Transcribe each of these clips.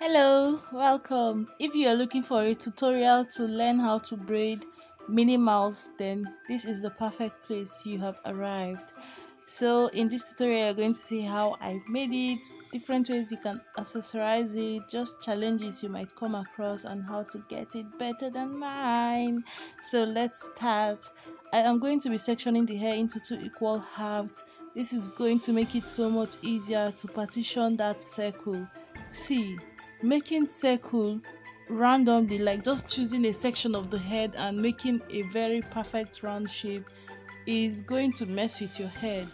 Hello, welcome. If you are looking for a tutorial to learn how to braid Minnie Mouse, then this is the perfect place. You have arrived. So in this tutorial, you're going to see how I made it, different ways you can accessorize it, just challenges you might come across, and how to get it better than mine. So let's start. I am going to be sectioning the hair into two equal halves. This is going to make it so much easier to partition that circle. See, making circle randomly, like just choosing a section of the head and making a very perfect round shape, is going to mess with your head.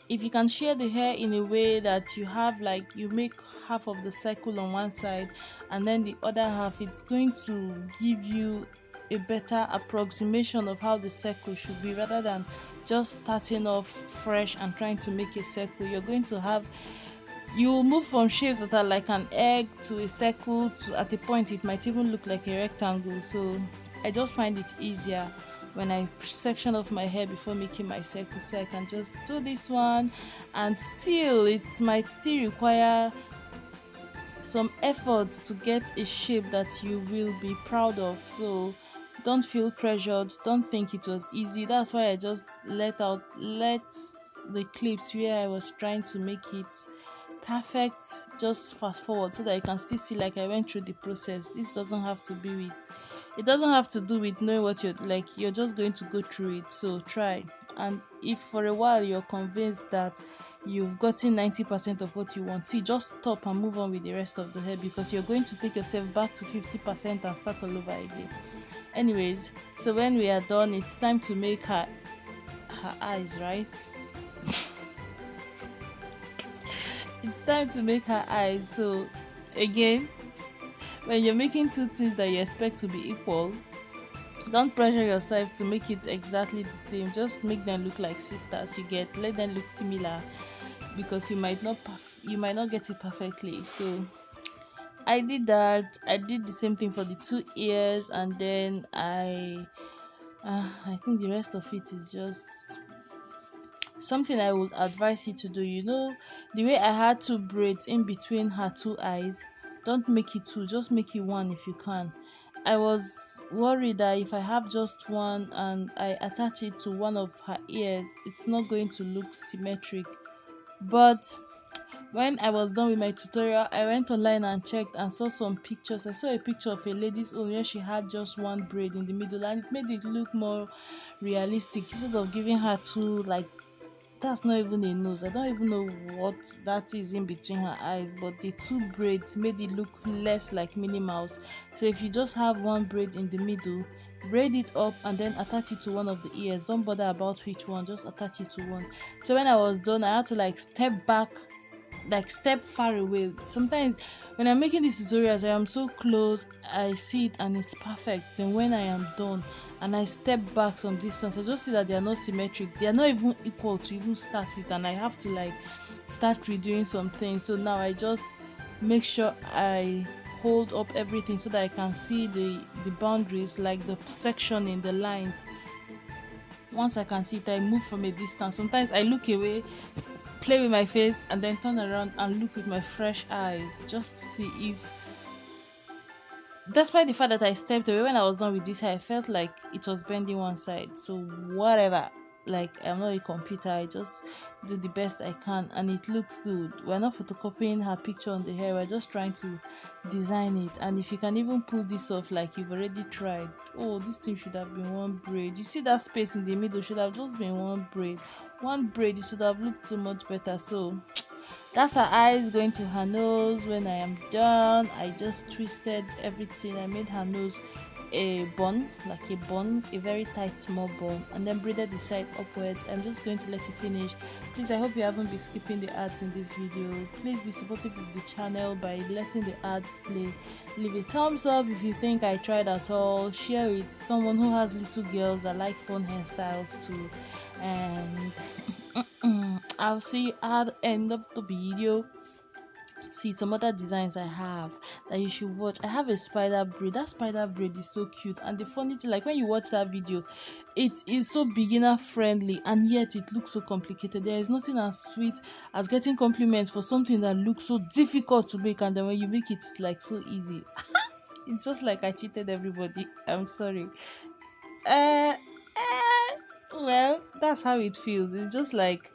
If you can share the hair in a way that you have, like, you make half of the circle on one side and then the other half, it's going to give you a better approximation of how the circle should be, rather than just starting off fresh and trying to make a circle. You'll move from shapes that are like an egg to a circle to, at a point, it might even look like a rectangle. So I just find it easier when I section off my hair before making my circle, so I can just do this one, and still it might still require some effort to get a shape that you will be proud of. So don't feel pressured, don't think it was easy. That's why I just let the clips where I was trying to make it perfect, just fast forward so that you can still see like I went through the process. This doesn't have to be with it doesn't have to do with knowing what you're like, you're just going to go through it. So try, and if for a while you're convinced that you've gotten 90% of what you want, see, just stop and move on with the rest of the hair, because you're going to take yourself back to 50% and start all over again. Anyways, so when we are done, it's time to make her eyes, right? It's time to make her eyes. So again, when you're making two things that you expect to be equal, don't pressure yourself to make it exactly the same. Just make them look like sisters. Let them look similar, because you might not get it perfectly. So I did that. I did the same thing for the two ears, and then I think the rest of it is just something I would advise you to do. The way I had two braids in between her two eyes, don't make it two, just make it one if you can. I was worried that if I have just one and I attach it to one of her ears, it's not going to look symmetric. But when I was done with my tutorial, I went online and checked and saw some pictures. I saw a picture of a lady's own where she had just one braid in the middle, and it made it look more realistic instead of giving her two, like, that's not even a nose. I don't even know what that is in between her eyes, but the two braids made it look less like Minnie Mouse. So if you just have one braid in the middle, braid it up and then attach it to one of the ears. Don't bother about which one, just attach it to one. So when I was done, I had to like step back, like step far away. Sometimes when I'm making these tutorials, I am so close, I see it and it's perfect. Then when I am done and I step back some distance, I just see that they are not symmetric, they are not even equal to even start with, and I have to like start redoing some things. So now I just make sure I hold up everything so that I can see the boundaries, like the section in the lines. Once I can see it, I move from a distance. Sometimes I look away, play with my face, and then turn around and look with my fresh eyes, just to see if, despite the fact that I stepped away when I was done with this hair, I felt like it was bending one side. So whatever, like, I'm not a computer, I just do the best I can and it looks good. We're not photocopying her picture on the hair, we're just trying to design it. And if you can even pull this off like you've already tried, oh, this thing should have been one braid. You see that space in the middle should have just been one braid. It should have looked so much better. So that's her eyes. Going to her nose. When I am done, I just twisted everything. I made her nose a bun, like a bun, a very tight small bun, and then braided the side upwards. I'm just going to let you finish. Please, I hope you haven't been skipping the ads in this video. Please be supportive of the channel by letting the ads play. Leave a thumbs up if you think I tried at all. Share with someone who has little girls that like fun hairstyles too. And I'll see you at the end of the video. See some other designs I have that you should watch. I have a spider braid. That spider braid is so cute, and the funny thing, like when you watch that video, it is so beginner friendly and yet it looks so complicated. There is nothing as sweet as getting compliments for something that looks so difficult to make, and then when you make it, it's like so easy. It's just like I cheated everybody. I'm sorry. uh, well, that's how it feels. It's just like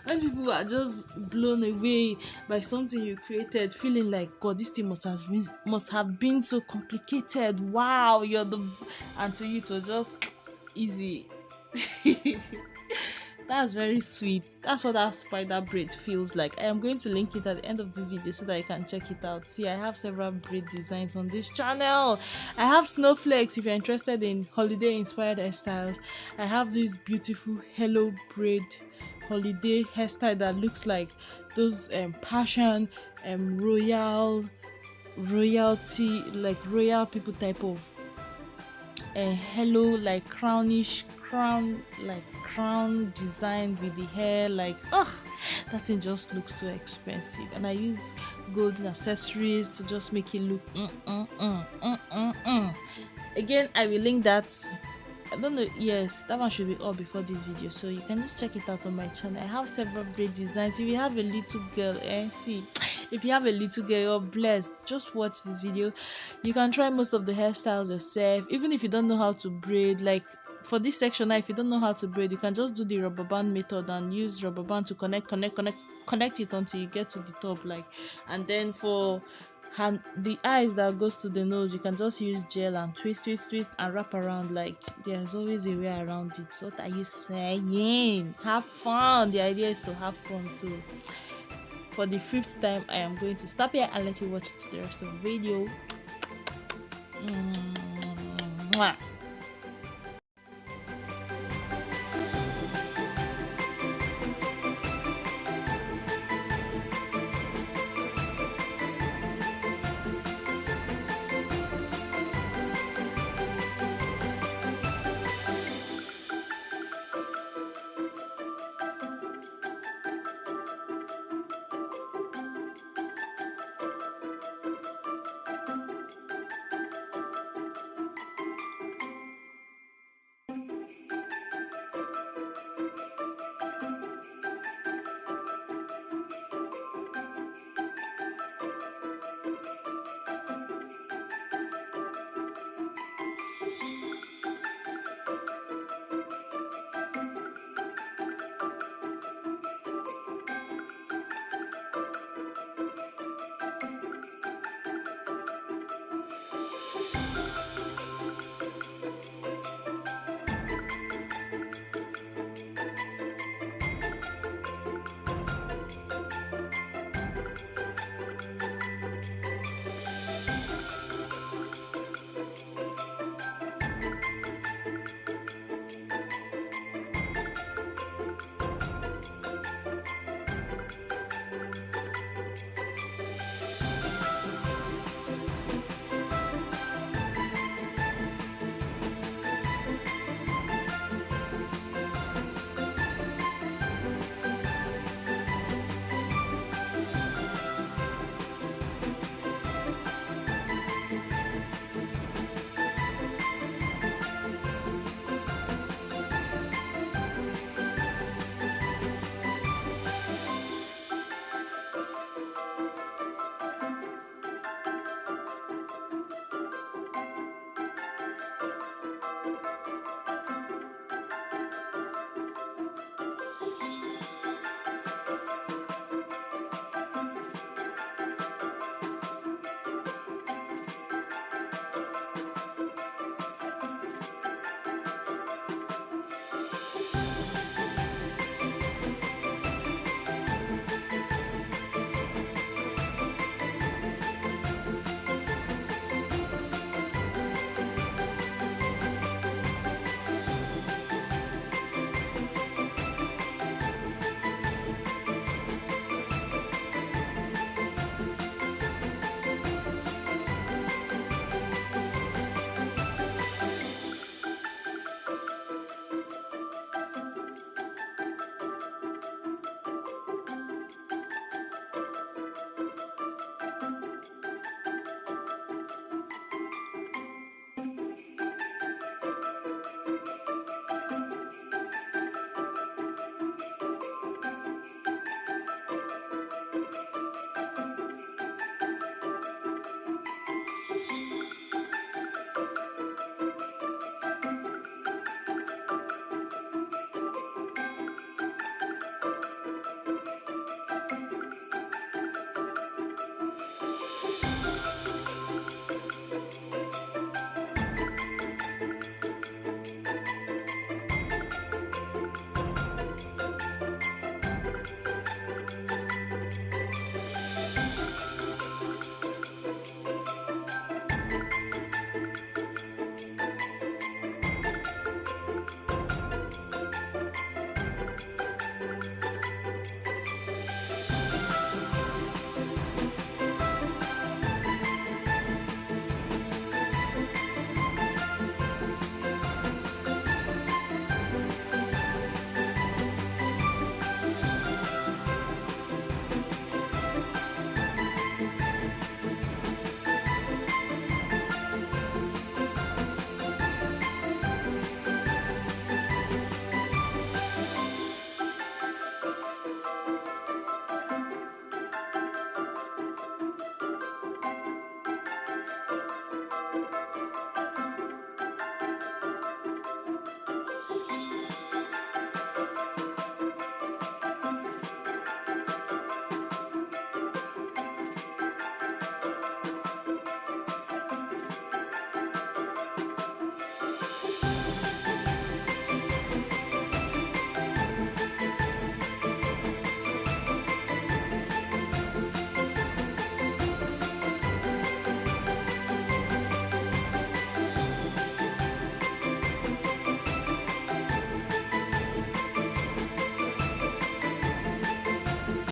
when people are just blown away by something you created, feeling like, God, this thing must have been so complicated. Wow, you're the, and to you it was just easy. That's very sweet. That's what that spider braid feels like. I am going to link it at the end of this video so that you can check it out. See, I have several braid designs on this channel. I have snowflakes if you're interested in holiday inspired hairstyles. I have this beautiful hello braid holiday hairstyle that looks like those passion royalty, like royal people type of hello, like crownish crown, like crown design with the hair, like that thing just looks so expensive, and I used golden accessories to just make it look again. I will link that. I don't know, yes, that one should be up before this video, so you can just check it out on my channel. I have several braid designs. If you have a little girl, see, if you have a little girl, you're blessed. Just watch this video. You can try most of the hairstyles yourself, even if you don't know how to braid. Like for this section now, if you don't know how to braid, you can just do the rubber band method and use rubber band to connect it until you get to the top, like. And then for the eyes that goes to the nose, you can just use gel and twist and wrap around. Like there's always a way around it. What are you saying? Have fun. The idea is to have fun. So for the 5th time, I am going to stop here and let you watch the rest of the video. Mwah.